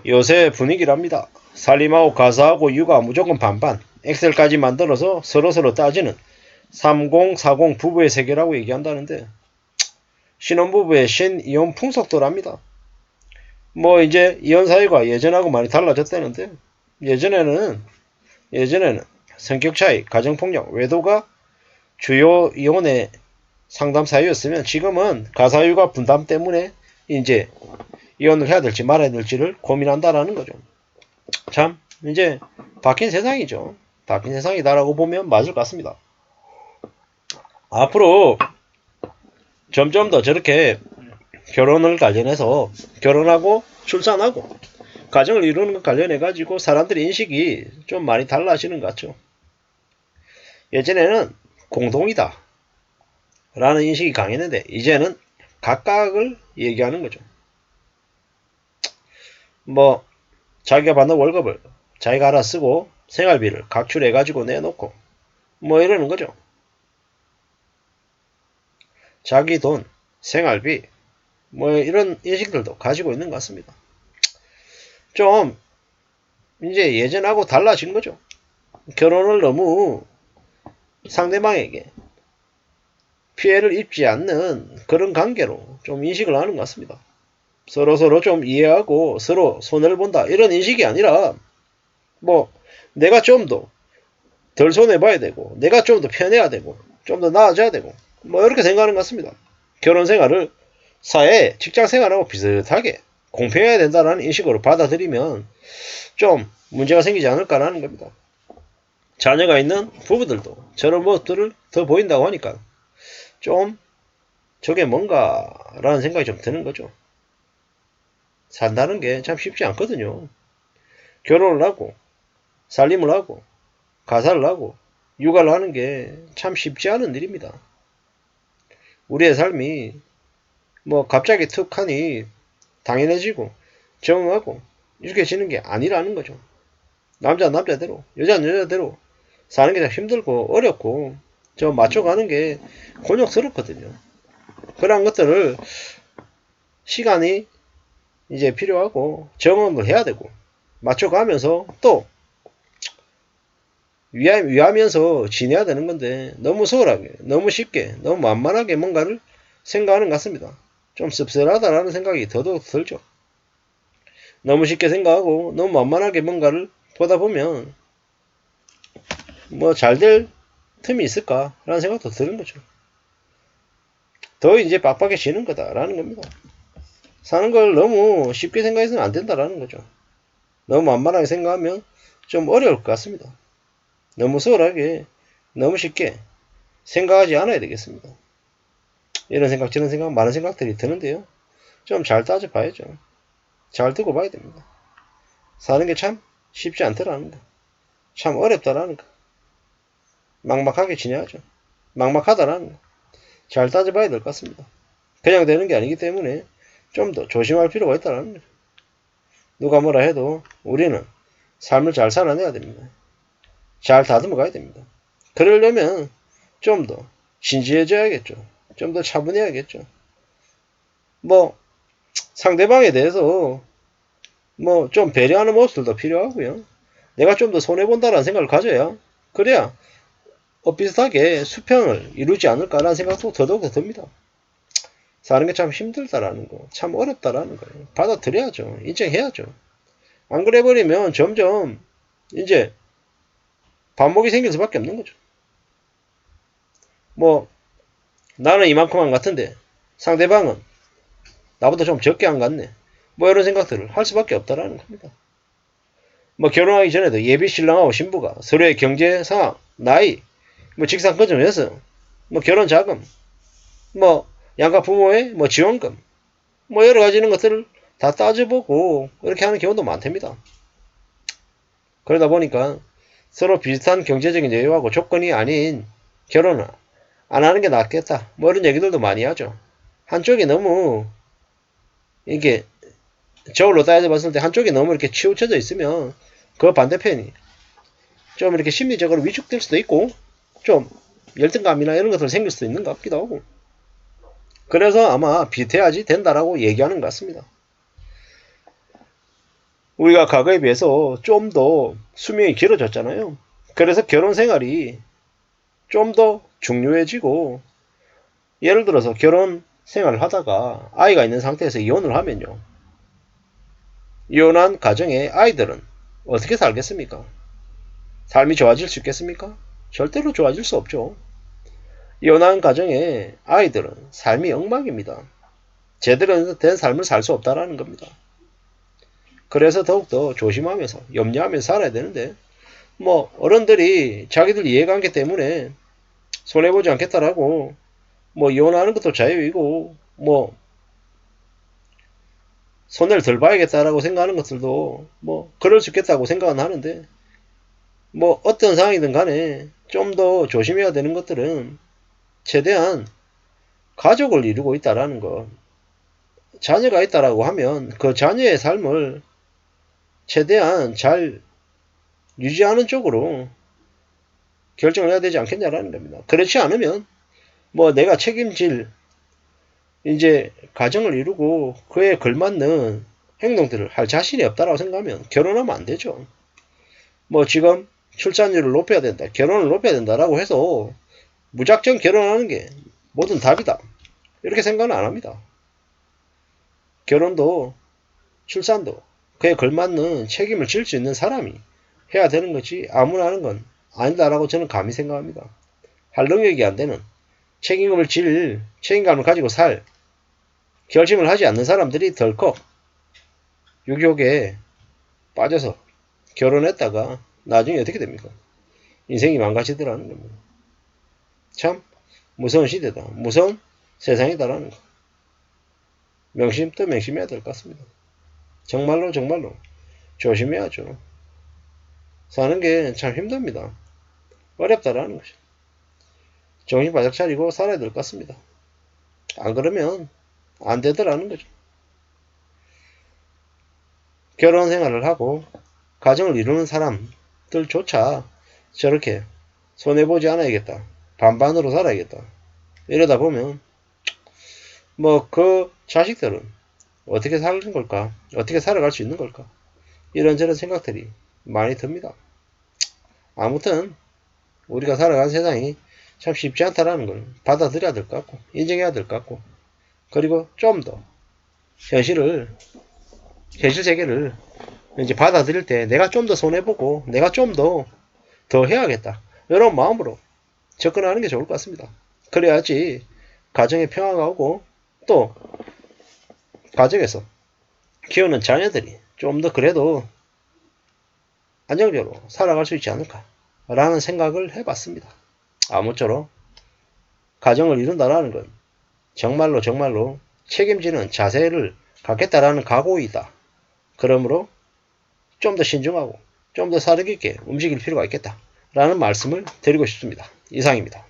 요새 분위기랍니다. 살림하고 가사하고 육아 무조건 반반. 엑셀까지 만들어서 서로서로 따지는 3040 부부의 세계라고 얘기한다는데 신혼부부의 신이혼 풍속도랍니다. 뭐 이제 이혼 사유가 예전하고 많이 달라졌다는데 예전에는 성격 차이, 가정폭력, 외도가 주요 이혼의 상담 사유였으면 지금은 가사유가 분담 때문에 이제 이혼을 해야 될지 말아야 될지를 고민한다라는 거죠. 참 이제 바뀐 세상이죠. 바뀐 세상이다라고 보면 맞을 것 같습니다. 앞으로 점점 더 저렇게 결혼을 관련해서 결혼하고 출산하고 가정을 이루는 것 관련해 가지고 사람들의 인식이 좀 많이 달라지는 것 같죠. 예전에는 공동이다 라는 인식이 강했는데 이제는 각각을 얘기하는 거죠. 뭐 자기가 받는 월급을 자기가 알아 쓰고 생활비를 각출해 가지고 내놓고 뭐 이러는 거죠. 자기 돈, 생활비 뭐 이런 인식들도 가지고 있는 것 같습니다. 좀 이제 예전하고 달라진 거죠. 결혼을 너무 상대방에게 피해를 입지 않는 그런 관계로 좀 인식을 하는 것 같습니다. 서로서로 좀 이해하고 서로 손해를 본다 이런 인식이 아니라 뭐 내가 좀 더 덜 손해봐야 되고 내가 좀 더 편해야 되고 좀 더 나아져야 되고 뭐 이렇게 생각하는 것 같습니다. 결혼 생활을 사회, 직장 생활하고 비슷하게 공평해야 된다는 인식으로 받아들이면 좀 문제가 생기지 않을까라는 겁니다. 자녀가 있는 부부들도 저런 모습들을 더 보인다고 하니까 좀 저게 뭔가라는 생각이 좀 드는 거죠. 산다는 게 참 쉽지 않거든요. 결혼을 하고 살림을 하고 가사를 하고 육아를 하는 게 참 쉽지 않은 일입니다. 우리의 삶이 뭐 갑자기 툭 하니 당연해지고 적응하고 이렇게 지는 게 아니라는 거죠. 남자는 남자대로 여자는 여자대로 사는 게 참 힘들고 어렵고 저 맞춰가는 게 곤욕스럽거든요. 그런 것들을 시간이 이제 필요하고 적응을 해야 되고 맞춰가면서 또 위하면서 지내야 되는 건데 너무 소홀하게 너무 쉽게 너무 만만하게 뭔가를 생각하는 것 같습니다. 좀 씁쓸하다라는 생각이 더더욱 들죠. 너무 쉽게 생각하고 너무 만만하게 뭔가를 보다 보면 뭐 잘 될 틈이 있을까라는 생각도 드는 거죠. 더 이제 빡빡해지는 거다라는 겁니다. 사는 걸 너무 쉽게 생각해서는 안 된다라는 거죠. 너무 만만하게 생각하면 좀 어려울 것 같습니다. 너무 소홀하게 너무 쉽게 생각하지 않아야 되겠습니다. 이런 생각 저런 생각 많은 생각들이 드는데요. 좀 잘 따져봐야죠. 잘 두고 봐야 됩니다. 사는 게 참 쉽지 않더라는 거. 참 어렵다라는 거. 막막하게 지내야죠. 막막하다라는 거. 잘 따져봐야 될 것 같습니다. 그냥 되는 게 아니기 때문에 좀 더 조심할 필요가 있다는 거죠. 누가 뭐라 해도 우리는 삶을 잘 살아내야 됩니다. 잘 다듬어 가야 됩니다. 그러려면 좀 더 진지해져야겠죠. 좀 더 차분해야겠죠. 뭐 상대방에 대해서 뭐 좀 배려하는 모습들도 필요하고요. 내가 좀 더 손해본다라는 생각을 가져야 그래야 비슷하게 수평을 이루지 않을까라는 생각도 더더욱 듭니다. 사는 게 참 힘들다라는 거, 참 어렵다라는 거예요. 받아들여야죠. 인정해야죠. 안 그래버리면 점점 이제 반목이 생길 수밖에 없는 거죠. 뭐 나는 이만큼 안 같은데 상대방은 나보다 좀 적게 안 같네. 뭐 이런 생각들을 할 수밖에 없다라는 겁니다. 뭐 결혼하기 전에도 예비 신랑하고 신부가 서로의 경제 상황, 나이, 뭐 직상 근점 여성, 뭐 결혼 자금, 뭐 양가 부모의 뭐 지원금, 뭐 여러 가지 이런 것들을 다 따져보고 이렇게 하는 경우도 많답니다. 그러다 보니까 서로 비슷한 경제적인 여유하고 조건이 아닌 결혼을 안 하는 게 낫겠다. 뭐 이런 얘기들도 많이 하죠. 한쪽이 너무 이게 저울로 따져봤을 때 한쪽이 너무 이렇게 치우쳐져 있으면 그 반대편이 좀 이렇게 심리적으로 위축될 수도 있고 좀 열등감이나 이런 것들 생길 수도 있는 것 같기도 하고 그래서 아마 비슷해야지 된다라고 얘기하는 것 같습니다. 우리가 과거에 비해서 좀 더 수명이 길어졌잖아요. 그래서 결혼 생활이 좀 더 중요해지고, 예를 들어서 결혼 생활을 하다가 아이가 있는 상태에서 이혼을 하면요. 이혼한 가정의 아이들은 어떻게 살겠습니까? 삶이 좋아질 수 있겠습니까? 절대로 좋아질 수 없죠. 이혼한 가정의 아이들은 삶이 엉망입니다. 제대로 된 삶을 살 수 없다라는 겁니다. 그래서 더욱더 조심하면서 염려하면서 살아야 되는데, 뭐 어른들이 자기들 이해관계 때문에 손해보지 않겠다라고 뭐 이혼하는 것도 자유이고 뭐 손해를 덜 봐야겠다라고 생각하는 것들도 뭐 그럴 수 있겠다고 생각은 하는데, 뭐 어떤 상황이든 간에 좀 더 조심해야 되는 것들은 최대한 가족을 이루고 있다라는 것, 자녀가 있다라고 하면 그 자녀의 삶을 최대한 잘 유지하는 쪽으로 결정을 해야 되지 않겠냐라는 겁니다. 그렇지 않으면 뭐 내가 책임질 이제 가정을 이루고 그에 걸맞는 행동들을 할 자신이 없다라고 생각하면 결혼하면 안 되죠. 뭐 지금 출산율을 높여야 된다, 결혼을 높여야 된다라고 해서 무작정 결혼하는 게 모든 답이다, 이렇게 생각은 안 합니다. 결혼도 출산도 그에 걸맞는 책임을 질 수 있는 사람이 해야 되는 거지 아무나 하는 건 아니다라고 저는 감히 생각합니다. 할 능력이 안 되는, 책임감을 가지고 살 결심을 하지 않는 사람들이 덜컥 유혹에 빠져서 결혼했다가 나중에 어떻게 됩니까? 인생이 망가지더라는 겁니다. 참 무서운 시대다, 무서운 세상이다라는 거. 명심해야 될 것 같습니다. 정말로 조심해야죠. 사는 게 참 힘듭니다. 어렵다라는 거죠. 정신 바짝 차리고 살아야 될 것 같습니다. 안 그러면 안 되더라는 거죠. 결혼 생활을 하고 가정을 이루는 사람들조차 저렇게 손해보지 않아야겠다, 반반으로 살아야겠다, 이러다 보면 뭐 그 자식들은 어떻게 사는 걸까, 어떻게 살아갈 수 있는 걸까, 이런저런 생각들이 많이 듭니다. 아무튼 우리가 살아가는 세상이 참 쉽지 않다라는 걸 받아들여야 될 것 같고 인정해야 될 것 같고, 그리고 좀 더 현실 세계를 이제 받아들일 때 내가 좀 더 손해보고 내가 좀 더 해야겠다, 이런 마음으로 접근하는 게 좋을 것 같습니다. 그래야지 가정에 평화가 오고 또 가정에서 키우는 자녀들이 좀 더 그래도 안정적으로 살아갈 수 있지 않을까 라는 생각을 해봤습니다. 아무쪼록 가정을 이룬다라는 건 정말로 책임지는 자세를 갖겠다라는 각오이다. 그러므로 좀 더 신중하고 좀 더 사려 있게 움직일 필요가 있겠다 라는 말씀을 드리고 싶습니다. 이상입니다.